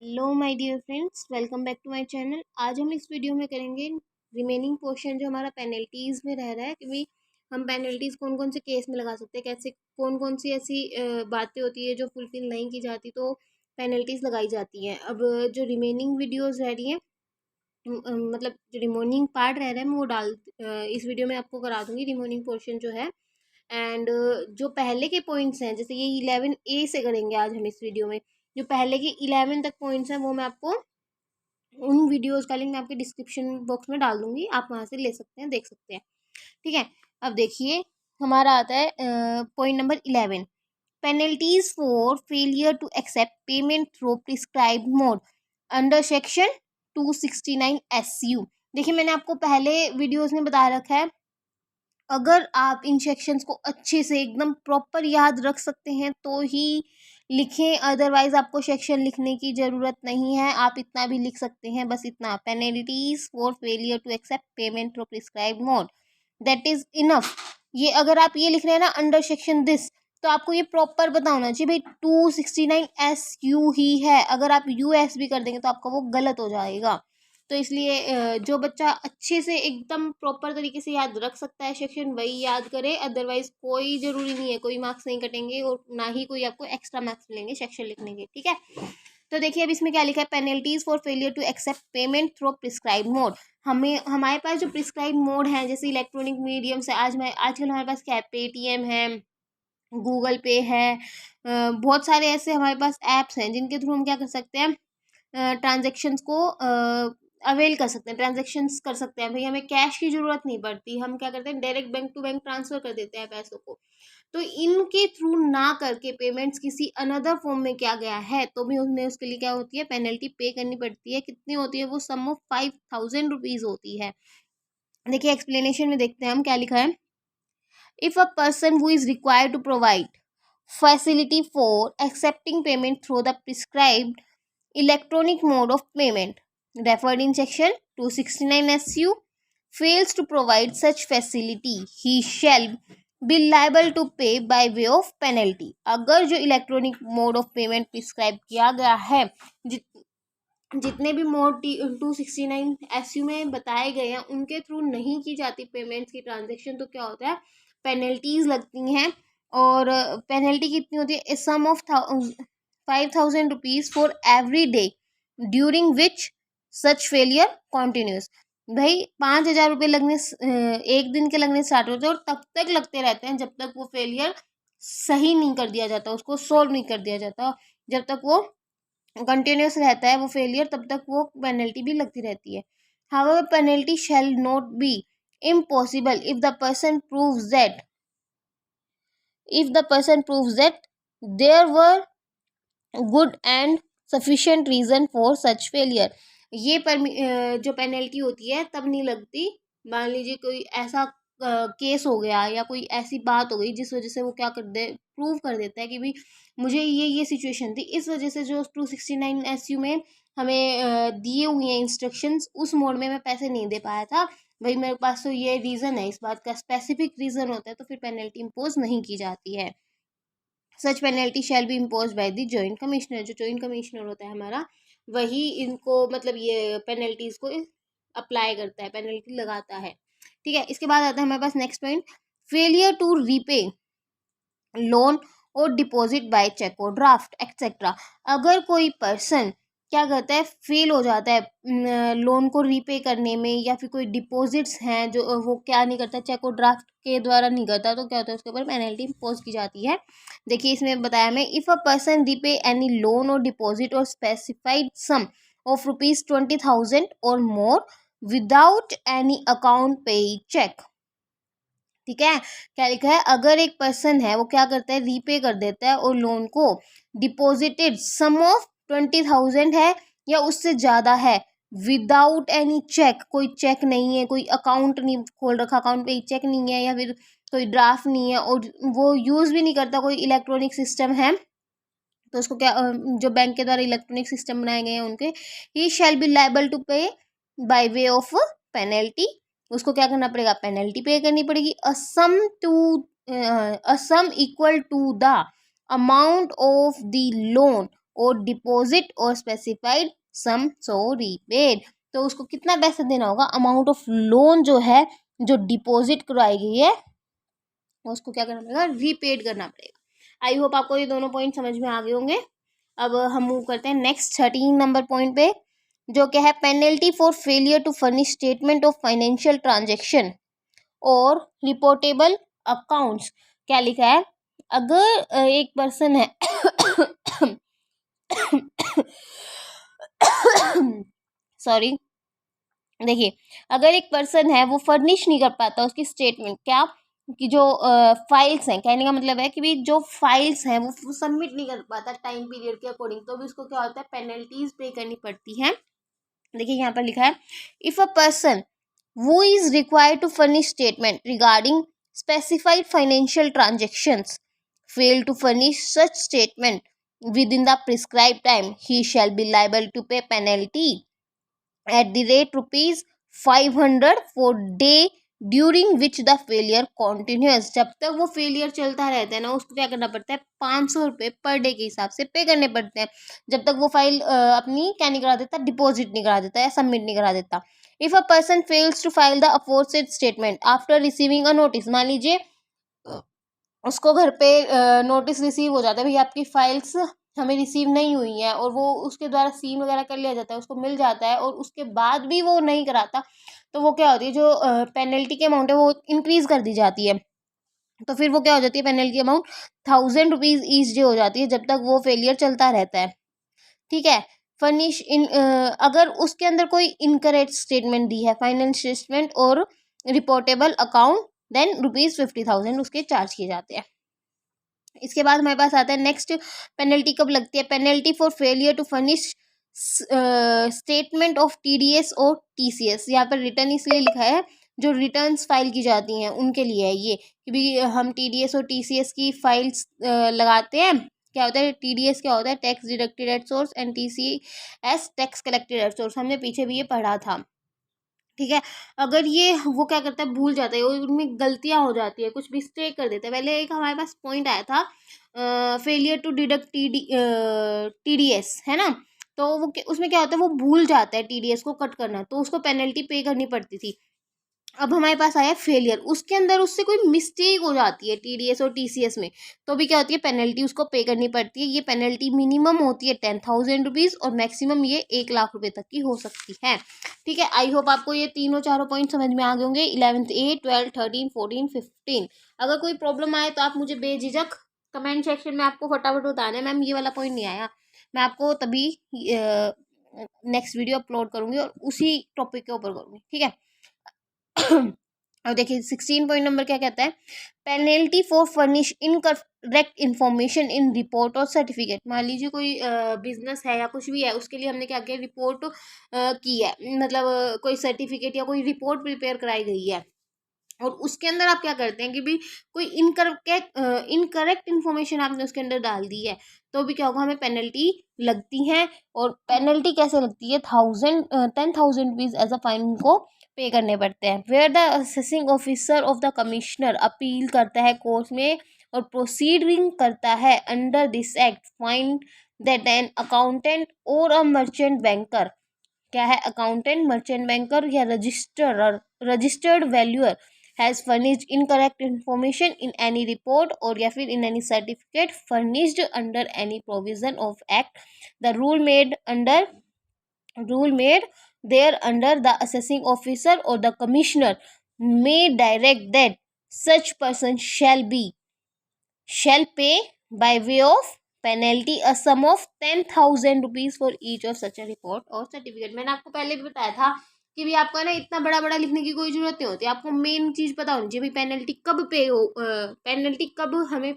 Hello my dear friends, welcome back to my channel. आज हम इस वीडियो में करेंगे रिमेनिंग पोर्शन जो हमारा पेनल्टीज़ में रह रहा है कि भाई हम पेनल्टीज़ कौन कौन से केस में लगा सकते हैं, कैसे कौन कौन सी ऐसी बातें होती है जो फुलफिल नहीं की जाती तो पेनल्टीज़ लगाई जाती हैं। अब जो रिमेनिंग वीडियोज़ रह रही हैं, मतलब जो रिमेनिंग पार्ट रह रहा है मैं वो इस वीडियो में आपको करा दूंगी रिमेनिंग पोर्शन जो है। एंड जो पहले के पॉइंट्स हैं, जैसे ये 11A से करेंगे आज हम इस वीडियो में। जो पहले के 11 तक पॉइंट्स हैं वो मैं आपको उन वीडियोस का लिंक मैं आपके डिस्क्रिप्शन बॉक्स में डाल दूंगी, आप वहां से ले सकते हैं, देख सकते हैं। ठीक है। अब देखिए, हमारा आता है point number 11, penalties for failure to accept payment through prescribed mode under section 269 SU। देखिए, मैंने आपको पहले वीडियोस में बता रखा है, अगर आप इन सेक्शंस को अच्छे से एकदम प्रॉपर याद रख सकते हैं तो ही लिखें, अदरवाइज आपको सेक्शन लिखने की ज़रूरत नहीं है। आप इतना भी लिख सकते हैं, बस इतना, penalties for failure to accept payment through prescribed mode, that is enough. ये अगर आप ये लिख रहे हैं ना अंडर सेक्शन दिस, तो आपको ये प्रॉपर पता होना चाहिए भाई 269 SU ही है। अगर आप US भी कर देंगे तो आपका वो गलत हो जाएगा। तो इसलिए जो बच्चा अच्छे से एकदम प्रॉपर तरीके से याद रख सकता है सेक्शन वही याद करे, अदरवाइज कोई ज़रूरी नहीं है, कोई मार्क्स नहीं कटेंगे और ना ही कोई आपको एक्स्ट्रा मार्क्स मिलेंगे सेक्शन लिखने के। ठीक है। तो देखिए, अब इसमें क्या लिखा है, penalties for failure to accept payment through prescribe mode. हमें हमारे पास जो प्रिस्क्राइब मोड है, जैसे इलेक्ट्रॉनिक मीडियम से आजकल हमारे पास क्या है, पेटीएम है, गूगल पे है, बहुत सारे ऐसे हमारे पास ऐप्स हैं जिनके थ्रू हम क्या कर सकते हैं, ट्रांजेक्शन्स को अवेल कर सकते हैं, ट्रांजेक्शन्स कर सकते हैं। भाई हमें कैश की ज़रूरत नहीं पड़ती, हम क्या करते हैं, direct bank to bank transfer कर देते हैं पैसों को। तो इनके थ्रू ना करके पेमेंट्स किसी अनदर फॉर्म में क्या गया है तो भी उसमें उसके लिए क्या होती है, पेनल्टी पे करनी पड़ती है। कितनी होती है वो, सम ऑफ 5000 रुपीज़ होती है। देखिए, एक्सप्लेनेशन में देखते हैं हम क्या लिखा है। If a person who is required to provide facility for accepting payment through the prescribed electronic mode of payment referred in section 269 SU fails to provide such facility, he shall be liable to pay by way of penalty। अगर जो electronic mode of payment prescribe किया गया है, जितने भी mode 269 SU में बताए गए हैं उनके थ्रू नहीं की जाती पेमेंट्स की ट्रांजेक्शन, तो क्या होता है, पेनल्टीज लगती हैं। और पेनल्टी कितनी होती है, sum of 5000 rupees for every day during which such failure continues. भाई 5000 रुपये लगने एक दिन के लगने स्टार्ट होते हैं और तब तक लगते रहते हैं जब तक वो फेलियर सही नहीं कर दिया जाता, उसको सोल्व नहीं कर दिया जाता। जब तक वो कंटिन्यूस रहता है वो फेलियर, तब तक वो पेनल्टी भी लगती रहती है। However penalty shall not be impossible if the person proves that there were good and sufficient reason for such failure. ये जो पेनल्टी होती है तब नहीं लगती, मान लीजिए कोई ऐसा केस हो गया या कोई ऐसी बात हो गई जिस वजह से वो क्या कर दे, प्रूव कर देता है कि भाई मुझे ये सिचुएशन थी, इस वजह से जो 269 SU में हमें दिए हुए हैं इंस्ट्रक्शंस, उस मोड में मैं पैसे नहीं दे पाया था, भाई मेरे पास तो ये रीज़न है, इस बात का स्पेसिफिक रीज़न होता है, तो फिर पेनल्टी इम्पोज नहीं की जाती है। Such penalty shall be impose by the joint commissioner. जो जॉइंट कमिश्नर होता है हमारा, वही इनको मतलब ये पेनल्टीज को अप्लाई करता है, पेनल्टी लगाता है। ठीक है। इसके बाद आता है हमारे पास next point, failure to repay loan or deposit by cheque or draft etcetera. अगर कोई पर्सन क्या करता है, फेल हो जाता है लोन को रीपे करने में, या फिर कोई डिपॉजिट्स हैं जो वो क्या नहीं करता, चेक और ड्राफ्ट के द्वारा नहीं करता, तो क्या होता है, उसके ऊपर पेनल्टी इम्पोज की जाती है। देखिए, इसमें बताया मैं, if a person repay any loan or deposit or specified some of ₹20,000 और मोर विदाउट एनी अकाउंट पे चेक। ठीक है। क्या लिखा है, अगर एक पर्सन है वो क्या करता है, रीपे कर देता है और लोन को डिपॉजिटेड सम ऑफ 20,000 है या उससे ज़्यादा है, विदाउट एनी चेक, कोई चेक नहीं है, कोई अकाउंट नहीं खोल रखा, अकाउंट पे चेक नहीं है, या फिर कोई ड्राफ्ट नहीं है, और वो यूज़ भी नहीं करता, कोई इलेक्ट्रॉनिक सिस्टम है, तो उसको क्या जो बैंक के द्वारा इलेक्ट्रॉनिक सिस्टम बनाए गए हैं उनके, ही shall be liable to pay by way of penalty. उसको क्या करना पड़ेगा, पेनल्टी पे करनी पड़ेगी। A sum equal to the amount of the loan or deposit or specified sum so repaid. तो उसको कितना पैसा देना होगा, अमाउंट ऑफ लोन जो है जो डिपॉजिट करवाई गई है उसको क्या करना पड़ेगा, रीपेड करना पड़ेगा। आई होप आपको ये दोनों पॉइंट समझ में आ गए होंगे। अब हम मूव करते हैं नेक्स्ट 13 नंबर पॉइंट पे, जो क्या है penalty for failure to furnish statement of financial transaction और रिपोर्टेबल अकाउंट्स। क्या लिखा है, अगर एक पर्सन है सॉरी, देखिए अगर एक पर्सन है वो फर्निश नहीं कर पाता उसकी स्टेटमेंट, क्या कि जो फाइल्स हैं, कहने का मतलब है कि भी जो फाइल्स हैं वो सबमिट नहीं कर पाता टाइम पीरियड के अकॉर्डिंग, तो भी उसको क्या होता है, पेनल्टीज पे करनी पड़ती हैं। देखिए यहाँ पर लिखा है, if a person who is required to furnish statement regarding specified financial transactions fail to furnish such statement within the prescribed time, he shall be liable to pay penalty at the rate ₹500 for day during which the failure continuous. जब तक वो failure चलता रहता है ना उसको क्या करना पड़ता है, 500 रुपये पर डे के हिसाब से पे करने पड़ते हैं, जब तक वो फाइल अपनी क्या नहीं करा देता, डिपॉजिट नहीं करा देता या सबमिट नहीं करा देता। If a person fails to file the aforesaid statement after receiving a notice, मान लीजिए उसको घर पे नोटिस रिसीव हो जाता है, भाई आपकी फाइल्स हमें रिसीव नहीं हुई है, और वो उसके द्वारा सीन वगैरह कर लिया जाता है, उसको मिल जाता है, और उसके बाद भी वो नहीं कराता, तो वो क्या होती है, जो पेनल्टी की अमाउंट है वो इंक्रीज कर दी जाती है। तो फिर वो क्या हो जाती है, पेनल्टी अमाउंट ₹1000 ईच डे हो जाती है, जब तक वो फेलियर चलता रहता है। ठीक है, फर्निश इन अगर उसके अंदर कोई इनकरेक्ट स्टेटमेंट दी है, फाइनेंशियल स्टेटमेंट और रिपोर्टेबल अकाउंट, देन ₹50,000 उसके चार्ज किए जाते हैं। इसके बाद हमारे पास आता है नेक्स्ट, पेनल्टी कब लगती है, penalty for failure to furnish statement of TDS और TCS। यहाँ पर रिटर्न इसलिए लिखा है, जो रिटर्न्स फाइल की जाती हैं उनके लिए है ये, कि भी हम TDS और TCS की फाइल्स लगाते हैं। क्या होता है, TDS क्या होता है, tax deducted at source, and TCS tax collected at source, हमने पीछे भी ये पढ़ा था। ठीक है, अगर ये वो क्या करता है, भूल जाता है, उनमें गलतियां हो जाती है, कुछ मिस्टेक कर देता है। पहले एक हमारे पास पॉइंट आया था, फेलियर टू डिडक्ट TDS, है ना, तो वो उसमें क्या होता है, वो भूल जाता है TDS को कट करना, तो उसको पेनल्टी पे करनी पड़ती थी। अब हमारे पास आया फेलियर, उसके अंदर उससे कोई मिस्टेक हो जाती है TDS और TCS में, तो भी क्या होती है, पेनल्टी उसको पे करनी पड़ती है। ये पेनल्टी मिनिमम होती है ₹10,000 और मैक्सिमम ये ₹1,00,000 तक की हो सकती है। ठीक है, आई होप आपको ये तीनों चारों पॉइंट समझ में आ गए होंगे, 11th A, 12, 13, 14, 15। अगर कोई प्रॉब्लम आए तो आप मुझे बेझिझक कमेंट सेक्शन में आपको फटाफट बताना है, मैम ये वाला पॉइंट नहीं आया, मैं आपको तभी नेक्स्ट वीडियो अपलोड करूँगी और उसी टॉपिक के ऊपर करूँगी। ठीक है, और देखिए 16 पॉइंट नंबर क्या कहता है, penalty for furnish incorrect information in report और सर्टिफिकेट। मान लीजिए कोई बिजनेस है या कुछ भी है, उसके लिए हमने क्या किया, रिपोर्ट की है, मतलब कोई सर्टिफिकेट या कोई रिपोर्ट प्रिपेयर कराई गई है, और उसके अंदर आप क्या करते हैं कि भी कोई इनकरेक्ट इन्फॉर्मेशन आपने उसके अंदर डाल दी है, तो भी क्या होगा, हमें पेनल्टी लगती है। और पेनल्टी कैसे लगती है, 10,000 रुपीज एज अ फाइन को पे करने पड़ते हैं। Where the assessing officer of the commissioner appeal करता है कोर्ट में और प्रोसीडिंग करता है under this act, fine that an accountant और अ मर्चेंट बैंकर, क्या है, अकाउंटेंट, मर्चेंट बैंकर या registered valuer has furnished incorrect information in any report और या फिर in any certificate furnished under any provision of act, the rule made there under the assessing officer or the commissioner may direct that such person shall pay by way of penalty a sum of 10,000 rupees for each of such a report और certificate। मैंने आपको पहले भी बताया था कि भी आपको ना इतना बड़ा बड़ा लिखने की कोई जरूरत नहीं होती, आपको मेन चीज पता होनी चाहिए, भाई पेनल्टी कब पे हो, पेनल्टी कब हमें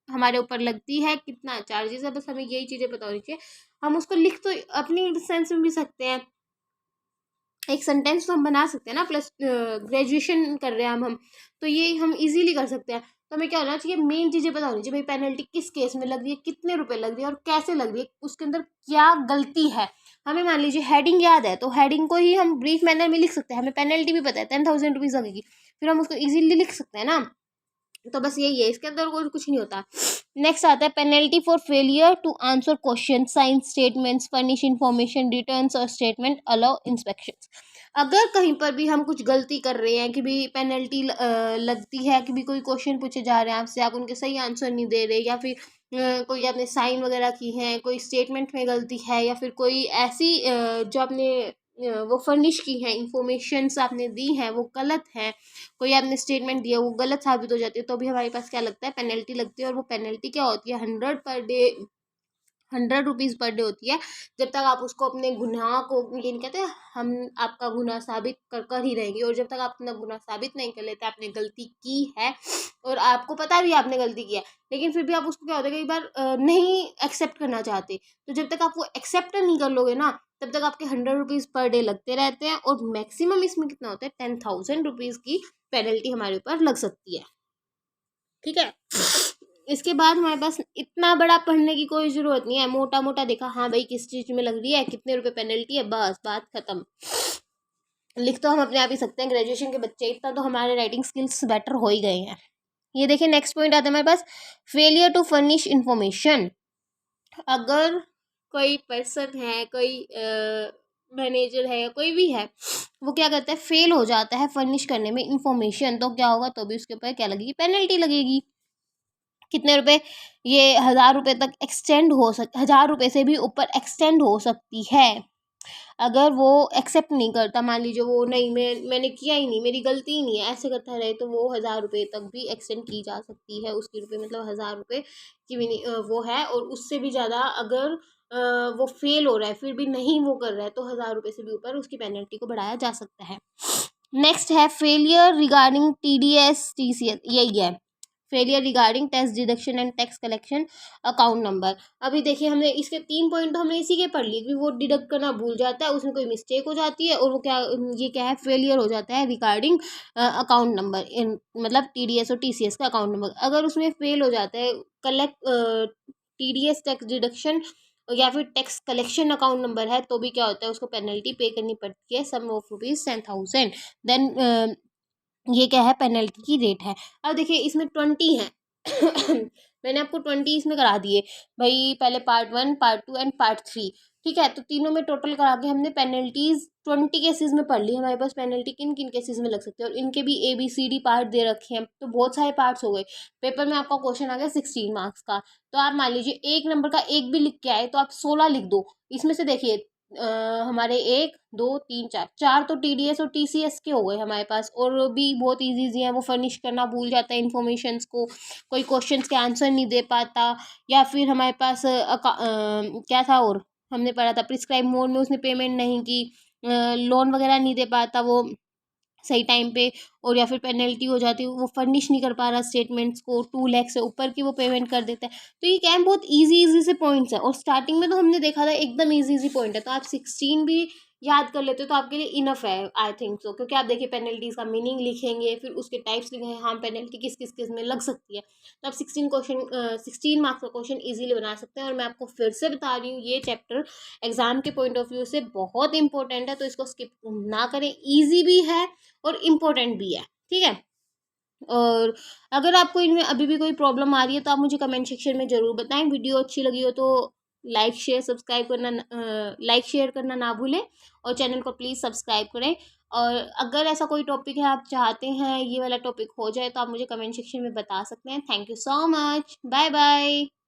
हमारे ऊपर लगती है, कितना चार्जेस है, बस हमें यही चीजें पता होनी चाहिए। हम उसको लिख तो अपनी सेंस में भी सकते हैं, एक सेंटेंस तो हम बना सकते हैं ना, प्लस ग्रेजुएशन कर रहे हैं हम तो ये हम इजीली कर सकते हैं। तो हमें क्या होना चाहिए, मेन चीज़ें पता होनी चाहिए, भाई पेनल्टी किस केस में लग रही है, कितने रुपए लग रही है और कैसे लग रही है, उसके अंदर क्या गलती है। हमें मान लीजिए हेडिंग याद है, तो हेडिंग को ही हम ब्रीफ मैनर में लिख सकते हैं, हमें पेनल्टी भी पता है 10,000 रुपीज़ लगेगी, फिर हम उसको ईजिली लिख सकते हैं ना। तो बस यही है, इसके अंदर कोई कुछ नहीं होता। नेक्स्ट आता है penalty for failure to answer question, sign statements, furnish information, returns और स्टेटमेंट, अलाउ इंस्पेक्शंस। अगर कहीं पर भी हम कुछ गलती कर रहे हैं कि भी पेनल्टी लगती है कि भी कोई क्वेश्चन पूछे जा रहे हैं आपसे, आप उनके सही आंसर नहीं दे रहे, या फिर कोई आपने साइन वगैरह की है, कोई स्टेटमेंट में गलती है, या फिर कोई ऐसी जो आपने वो फर्निश की है, इंफॉर्मेशंस आपने दी हैं वो गलत है, कोई आपने स्टेटमेंट दिया वो गलत साबित हो जाती है, तो भी हमारे पास क्या लगता है, पेनल्टी लगती है। और वो पेनल्टी क्या होती है, 100 रुपीज़ पर डे होती है। जब तक आप उसको अपने गुनाह को, ये नहीं कहते हम आपका गुनाह साबित कर कर ही रहेंगे, और जब तक आप अपना गुनाह साबित नहीं कर लेते, आपने गलती की है और आपको पता भी आपने गलती किया, लेकिन फिर भी आप उसको क्या होता है कई बार नहीं एक्सेप्ट करना चाहते, तो जब तक आप वो एक्सेप्ट नहीं कर लोगे ना, तब तक आपके 100 रुपीज़ पर डे लगते रहते हैं, और मैक्सिमम इसमें कितना होता है, 10,000 रुपीज़ की पेनल्टी हमारे ऊपर लग सकती है। ठीक है, इसके बाद हमारे पास इतना बड़ा पढ़ने की कोई ज़रूरत नहीं है, मोटा मोटा देखा हाँ भाई किस चीज़ में लग रही है, कितने रुपए पेनल्टी है, बस बात खत्म। लिख तो हम अपने आप ही सकते हैं, ग्रेजुएशन के बच्चे, इतना तो हमारे राइटिंग स्किल्स बेटर हो ही गए हैं। ये देखिए नेक्स्ट पॉइंट आता है हमारे पास, फेलियर टू फर्निश इंफॉर्मेशन। अगर कोई पर्सन है, कोई मैनेजर है, कोई भी है, वो क्या करता है, फेल हो जाता है फर्निश करने में इंफॉर्मेशन, तो क्या होगा, तो भी उसके ऊपर क्या लगेगी, पेनल्टी लगेगी। कितने रुपए, ये 1,000 रुपये तक एक्सटेंड हो 1,000 रुपये से भी ऊपर एक्सटेंड हो सकती है। अगर वो एक्सेप्ट नहीं करता, मान लीजिए वो नहीं, मैंने किया ही नहीं, मेरी गलती ही नहीं है, ऐसे करता रहे, तो वो 1,000 रुपये तक भी एक्सटेंड की जा सकती है उसकी रुपये, मतलब 1,000 रुपये की भी वो है, और उससे भी ज़्यादा अगर वो फेल हो रहा है फिर भी नहीं वो कर रहा है, तो 1,000 रुपये से भी ऊपर उसकी पेनल्टी को बढ़ाया जा सकता है। नेक्स्ट है फेलियर रिगार्डिंग TDS TCS, यही है, failure regarding tax deduction and tax collection account number. अभी देखिए हमने इसके 3 पॉइंट तो हमने इसी के पढ़ लिए कि वो डिडक्ट करना भूल जाता है, उसमें कोई मिस्टेक हो जाती है, और वो क्या, ये क्या है, फेलियर हो जाता है रिगार्डिंग अकाउंट नंबर, मतलब TDS और TCS का अकाउंट नंबर। अगर उसमें फेल हो जाता है कलेक्ट TDS टैक्स डिडक्शन या फिर टैक्स कलेक्शन अकाउंट नंबर है, तो भी क्या होता है, उसको पेनल्टी पे करनी पड़ती है, सम ऑफ ₹10,000। देन ये क्या है, पेनल्टी की रेट है। अब देखिए इसमें 20 है मैंने आपको 20 इसमें करा दिए भाई, पहले पार्ट 1, पार्ट 2 एंड पार्ट 3। ठीक है, तो तीनों में टोटल करा के हमने पेनल्टीज 20 केसेस में पढ़ ली, हमारे पास पेनल्टी किन किन केसेस में लग सकती है, और इनके भी ABCD पार्ट दे रखे हैं, तो बहुत सारे पार्ट्स हो गए। पेपर में आपका क्वेश्चन आ गया 16 मार्क्स का, तो आप मान लीजिए एक नंबर का एक भी लिख के आए तो आप 16 लिख दो। इसमें से देखिए हमारे 1 2 3 4 4 तो TDS और TCS के हो गए हमारे पास, और भी बहुत इजी इजी हैं, वो फर्निश करना भूल जाता है इन्फॉर्मेशंस को, कोई क्वेश्चंस के आंसर नहीं दे पाता, या फिर हमारे पास क्या था, और हमने पढ़ा था प्रिस्क्राइब मोड में उसने पेमेंट नहीं की, लोन वगैरह नहीं दे पाता वो सही टाइम पे, और या फिर पेनल्टी हो जाती है, वो फर्निश नहीं कर पा रहा स्टेटमेंट्स को, 2 लाख से ऊपर की वो पेमेंट कर देता है। तो ये क्या है, बहुत इजी इजी से पॉइंट्स है, और स्टार्टिंग में तो हमने देखा था एकदम इजी इजी पॉइंट है, तो आप 16 भी याद कर लेते हो तो आपके लिए इनफ है, आई थिंक सो, क्योंकि आप देखिए पेनल्टीज का मीनिंग लिखेंगे, फिर उसके टाइप्स लिखेंगे, हाँ पेनल्टी किस किस किस में लग सकती है, तो आप 16 मार्क्स का क्वेश्चन ईजिली बना सकते हैं। और मैं आपको फिर से बता रही हूँ, ये चैप्टर एग्जाम के पॉइंट ऑफ व्यू से बहुत इंपॉर्टेंट है, तो इसको स्किप ना करें, ईजी भी है और इम्पोर्टेंट भी है। ठीक है, और अगर आपको इनमें अभी भी कोई प्रॉब्लम आ रही है तो आप मुझे कमेंट सेक्शन में ज़रूर बताएं। वीडियो अच्छी लगी हो तो लाइक शेयर करना ना भूलें, और चैनल को प्लीज़ सब्सक्राइब करें। और अगर ऐसा कोई टॉपिक है आप चाहते हैं ये वाला टॉपिक हो जाए, तो आप मुझे कमेंट सेक्शन में बता सकते हैं। Thank you so much, bye bye.